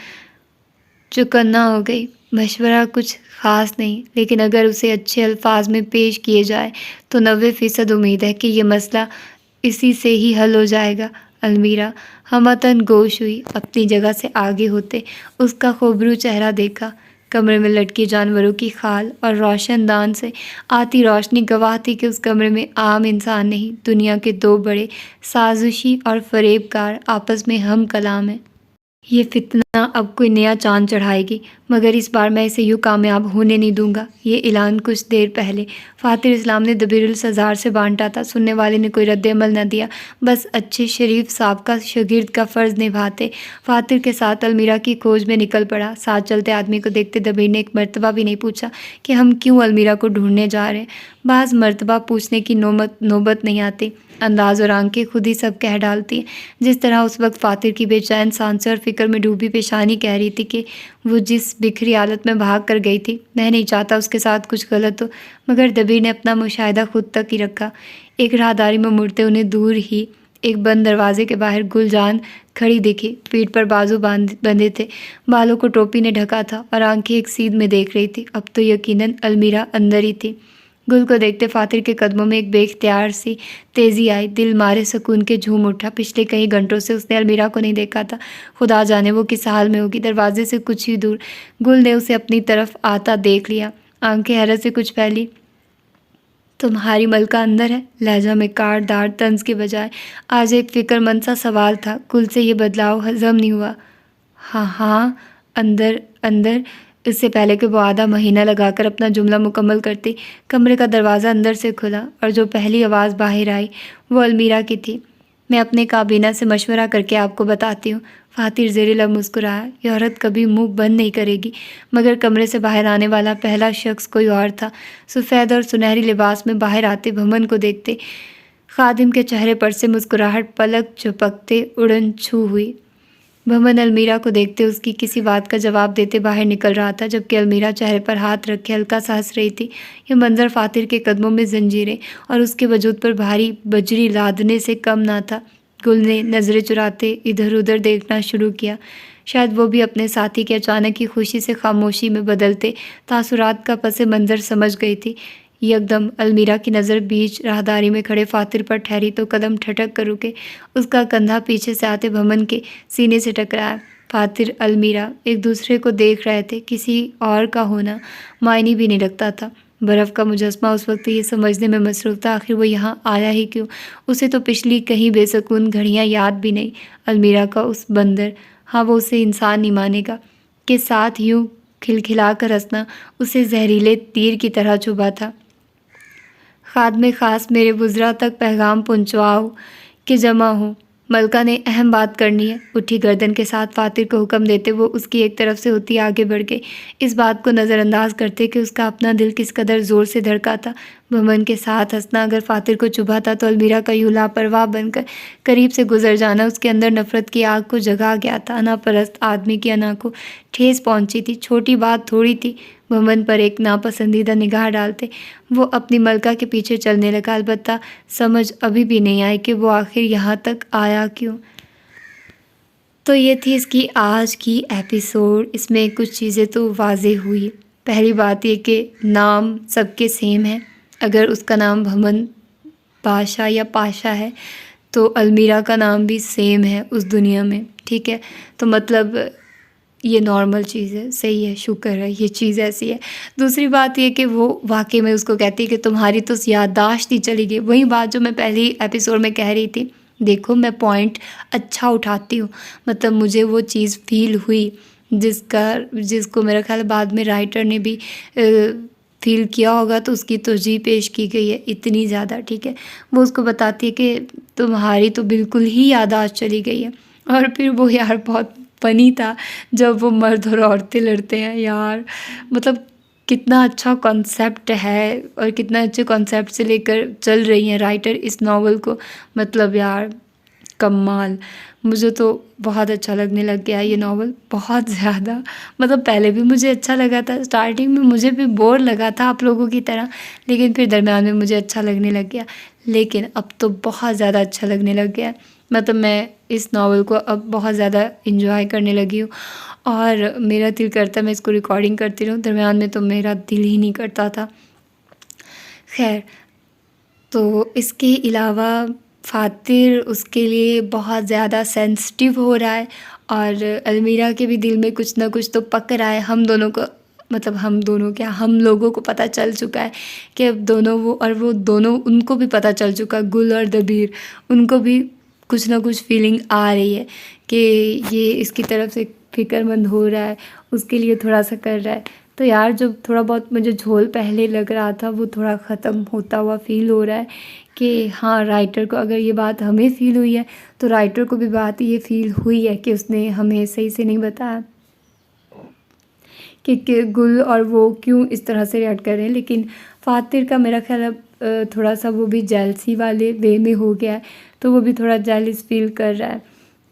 چکنا ہو گئی۔ مشورہ کچھ خاص نہیں، لیکن اگر اسے اچھے الفاظ میں پیش کیے جائے تو 90% امید ہے کہ یہ مسئلہ اسی سے ہی حل ہو جائے گا۔ المیرا ہمتاً گوش ہوئی۔ اپنی جگہ سے آگے ہوتے اس کا خوبرو چہرہ دیکھا۔ کمرے میں لٹکی جانوروں کی کھال اور روشن دان سے آتی روشنی گواہ تھی کہ اس کمرے میں عام انسان نہیں، دنیا کے 2 بڑے سازشی اور فریب کار آپس میں ہم کلام ہیں۔ یہ فتنہ اب کوئی نیا چاند چڑھائے گی، مگر اس بار میں اسے یوں کامیاب ہونے نہیں دوں گا۔ یہ اعلان کچھ دیر پہلے فاتح اسلام نے دبیر السزار سے بانٹا تھا۔ سننے والے نے کوئی رد عمل نہ دیا، بس اچھے شریف سابقہ شاگرد کا فرض نبھاتے فاتح کے ساتھ المیرا کی کھوج میں نکل پڑا۔ ساتھ چلتے آدمی کو دیکھتے دبیر نے ایک مرتبہ بھی نہیں پوچھا کہ ہم کیوں المیرا کو ڈھونڈنے جا رہے ہیں۔ بعض مرتبہ پوچھنے کی نوبت نہیں آتی، انداز اور آنکھیں خود ہی سب کہہ ڈالتی ہیں۔ جس طرح اس وقت فاتح کی بے چین سانسیں اور فکر میں ڈوبی پیشانی کہہ رہی تھی کہ وہ جس بکھری حالت میں بھاگ کر گئی تھی، میں نہیں چاہتا اس کے ساتھ کچھ غلط ہو، مگر دبیر نے اپنا مشاہدہ خود تک ہی رکھا۔ ایک راہداری میں مڑتے انہیں دور ہی ایک بند دروازے کے باہر گل جان کھڑی دیکھی، پیٹھ پر بازو بندھے تھے، بالوں کو ٹوپی نے ڈھکا تھا اور آنکھیں ایک سیدھ میں دیکھ رہی تھی۔ اب تو یقیناً المیرا اندر ہی تھی۔ گل کو دیکھتے فاتر کے قدموں میں ایک بے اختیار سی تیزی آئی، دل مارے سکون کے جھوم اٹھا۔ پچھلے کئی گھنٹوں سے اس نے المیرا کو نہیں دیکھا تھا، خدا جانے وہ کس حال میں ہوگی۔ دروازے سے کچھ ہی دور گل نے اسے اپنی طرف آتا دیکھ لیا، آنکھیں حیرت سے کچھ پھیلی۔ تمہاری ملکہ اندر ہے؟ لہجہ میں کاٹ دار طنز کے بجائے آج ایک فکر مند سا سوال تھا۔ گل سے یہ بدلاؤ ہضم نہیں ہوا۔ ہاں ہاں اندر اندر۔ اس سے پہلے کہ وہ آدھا مہینہ لگا کر اپنا جملہ مکمل کرتی، کمرے کا دروازہ اندر سے کھلا اور جو پہلی آواز باہر آئی وہ المیرا کی تھی۔ میں اپنے کابینہ سے مشورہ کر کے آپ کو بتاتی ہوں۔ فاتر زیر لب مسکرایا۔ یہ عورت کبھی منہ بند نہیں کرے گی۔ مگر کمرے سے باہر آنے والا پہلا شخص کوئی اور تھا۔ سفید اور سنہری لباس میں باہر آتے بھمن کو دیکھتے خادم کے چہرے پر سے مسکراہٹ پلک جھپکتے اڑن چھو ہوئی۔ بھمن المیرا کو دیکھتے اس کی کسی بات کا جواب دیتے باہر نکل رہا تھا، جبکہ المیرا چہرے پر ہاتھ رکھے ہلکا سا ہنس رہی تھی۔ یہ منظر فاتر کے قدموں میں زنجیریں اور اس کے وجود پر بھاری بجری لادنے سے کم نہ تھا۔ گل نے نظریں چراتے ادھر ادھر دیکھنا شروع کیا۔ شاید وہ بھی اپنے ساتھی کے اچانک کی خوشی سے خاموشی میں بدلتے تاثرات کا پس منظر سمجھ گئی تھی۔ یکدم المیرا کی نظر بیچ راہداری میں کھڑے فاتر پر ٹھہری تو قدم ٹھٹک کر رکے۔ اس کا کندھا پیچھے سے آتے بھمن کے سینے سے ٹکرایا۔ فاتر المیرا ایک دوسرے کو دیکھ رہے تھے۔ کسی اور کا ہونا معنی بھی نہیں رکھتا تھا۔ برف کا مجسمہ اس وقت یہ سمجھنے میں مصروف تھا آخر وہ یہاں آیا ہی کیوں۔ اسے تو پچھلی کہیں بے سکون گھڑیاں یاد بھی نہیں۔ المیرا کا اس بندر، ہاں وہ اسے انسان نہیں مانے گا، کے ساتھ یوں کھلکھلا کر ہنسنا اسے زہریلے تیر کی طرح چبھا تھا۔ خادم خاص میرے وزراء تک پیغام پہنچواؤ کہ جمع ہوں، ملکہ نے اہم بات کرنی ہے۔ اٹھی گردن کے ساتھ فاتر کو حکم دیتے وہ اس کی ایک طرف سے ہوتی آگے بڑھ گئی، اس بات کو نظر انداز کرتے کہ اس کا اپنا دل کس قدر زور سے دھڑکا تھا۔ بھمن کے ساتھ ہنسنا اگر فاتر کو چبھا تھا تو المیرا کا یوں لاپرواہ بن کر قریب سے گزر جانا اس کے اندر نفرت کی آگ کو جگا گیا تھا۔ انا پرست آدمی کی انا کو ٹھیس پہنچی تھی۔ چھوٹی بات تھوڑی تھی بھمن پر ایک ناپسندیدہ نگاہ ڈالتے وہ اپنی ملکہ کے پیچھے چلنے لگا، البتہ سمجھ ابھی بھی نہیں آئی کہ وہ آخر یہاں تک آیا کیوں۔ تو یہ تھی اس کی آج کی ایپیسوڈ۔ اس میں کچھ چیزیں تو واضح ہوئی۔ پہلی بات یہ کہ نام سب کے سیم ہے۔ اگر اس کا نام بھمن بادشاہ یا پاشا ہے تو المیرا کا نام بھی سیم ہے اس دنیا میں، ٹھیک ہے؟ تو مطلب یہ نارمل چیز ہے، صحیح ہے، شکر ہے یہ چیز ایسی ہے۔ دوسری بات یہ کہ وہ واقعی میں اس کو کہتی ہے کہ تمہاری تو یادداشت ہی چلی گئی۔ وہی بات جو میں پہلی ایپیسوڈ میں کہہ رہی تھی، دیکھو میں پوائنٹ اچھا اٹھاتی ہوں، مطلب مجھے وہ چیز فیل ہوئی جس کو میرا خیال بعد میں رائٹر نے بھی فیل کیا ہوگا تو اس کی توجیہ پیش کی گئی ہے اتنی زیادہ، ٹھیک ہے؟ وہ اس کو بتاتی ہے کہ تمہاری تو بالکل ہی یادداشت چلی گئی ہے۔ اور پھر وہ یار بہت فنی تھا جب وہ مرد اور عورتیں لڑتے ہیں یار، مطلب کتنا اچھا کانسیپٹ ہے اور کتنا اچھے کانسیپٹ سے لے کر چل رہی ہیں رائٹر اس ناول کو، مطلب یار کمال۔ مجھے تو بہت اچھا لگنے لگ گیا یہ ناول، بہت زیادہ۔ مطلب پہلے بھی مجھے اچھا لگا تھا، اسٹارٹنگ میں مجھے بھی بور لگا تھا آپ لوگوں کی طرح، لیکن پھر درمیان میں مجھے اچھا لگنے لگ گیا، لیکن اب تو بہت زیادہ اچھا لگنے لگ گیا۔ مطلب میں اس ناول کو اب بہت زیادہ انجوائے کرنے لگی ہوں اور میرا دل کرتا ہے میں اس کو ریکارڈنگ کرتی رہوں۔ درمیان میں تو میرا دل ہی نہیں کرتا تھا۔ خیر، تو اس کے علاوہ فاتر اس کے لیے بہت زیادہ سینسٹیو ہو رہا ہے اور المیرا کے بھی دل میں کچھ نہ کچھ تو پک رہا ہے۔ ہم دونوں کو، مطلب ہم دونوں کیا، ہم لوگوں کو پتہ چل چکا ہے کہ اب دونوں وہ دونوں ان کو بھی پتہ چل چکا، گل اور دبیر، ان کو بھی کچھ نہ کچھ فیلنگ آ رہی ہے کہ یہ اس کی طرف سے فکر مند ہو رہا ہے، اس کے لیے تھوڑا سا کر رہا ہے۔ تو یار جو تھوڑا بہت مجھے جھول پہلے لگ رہا تھا وہ تھوڑا ختم ہوتا ہوا فیل ہو رہا ہے کہ ہاں رائٹر کو اگر یہ بات ہمیں فیل ہوئی ہے تو رائٹر کو بھی بات یہ فیل ہوئی ہے کہ اس نے ہمیں صحیح سے نہیں بتایا کہ گل اور وہ کیوں اس طرح سے ریئیکٹ کر رہے ہیں۔ لیکن فاتر کا میرا خیال اب تھوڑا سا وہ بھی جیلسی والے وے میں ہو گیا ہے، تو وہ بھی تھوڑا جیلس فیل کر رہا ہے،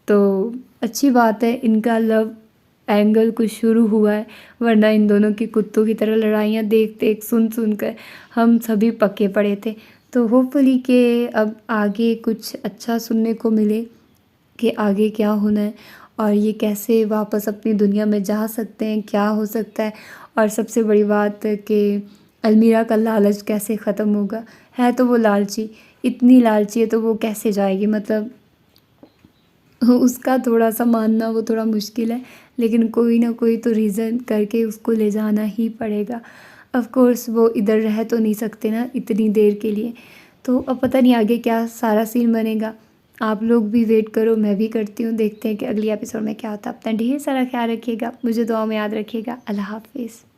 تو اچھی بات ہے۔ ان کا لو اینگل کچھ شروع ہوا ہے، ورنہ ان دونوں کی کتوں کی طرح لڑائیاں دیکھ دیکھ سن کر ہم سبھی پکے پڑے تھے۔ تو ہوپ فلی کہ اب آگے کچھ اچھا سننے کو ملے کہ آگے کیا ہونا ہے اور یہ کیسے واپس اپنی دنیا میں جا سکتے ہیں، کیا ہو سکتا ہے، اور سب سے بڑی بات کہ المیرا کا لالچ کیسے ختم ہوگا۔ ہے تو وہ لالچی، اتنی لالچی ہے تو وہ کیسے جائے گی، مطلب اس کا تھوڑا سا ماننا وہ تھوڑا مشکل ہے، لیکن کوئی نہ کوئی تو ریزن کر کے اس کو لے جانا ہی پڑے گا۔ آف کورس وہ ادھر رہ تو نہیں سکتے نا اتنی دیر کے لیے، تو اب پتہ نہیں آگے کیا سارا سین بنے گا۔ آپ لوگ بھی ویٹ کرو، میں بھی کرتی ہوں، دیکھتے ہیں کہ اگلی ایپیسوڈ میں کیا ہوتا ہے۔ اپنا ڈھیر سارا خیال رکھیے گا، مجھے دعاؤں میں یاد رکھیے گا۔ اللہ حافظ۔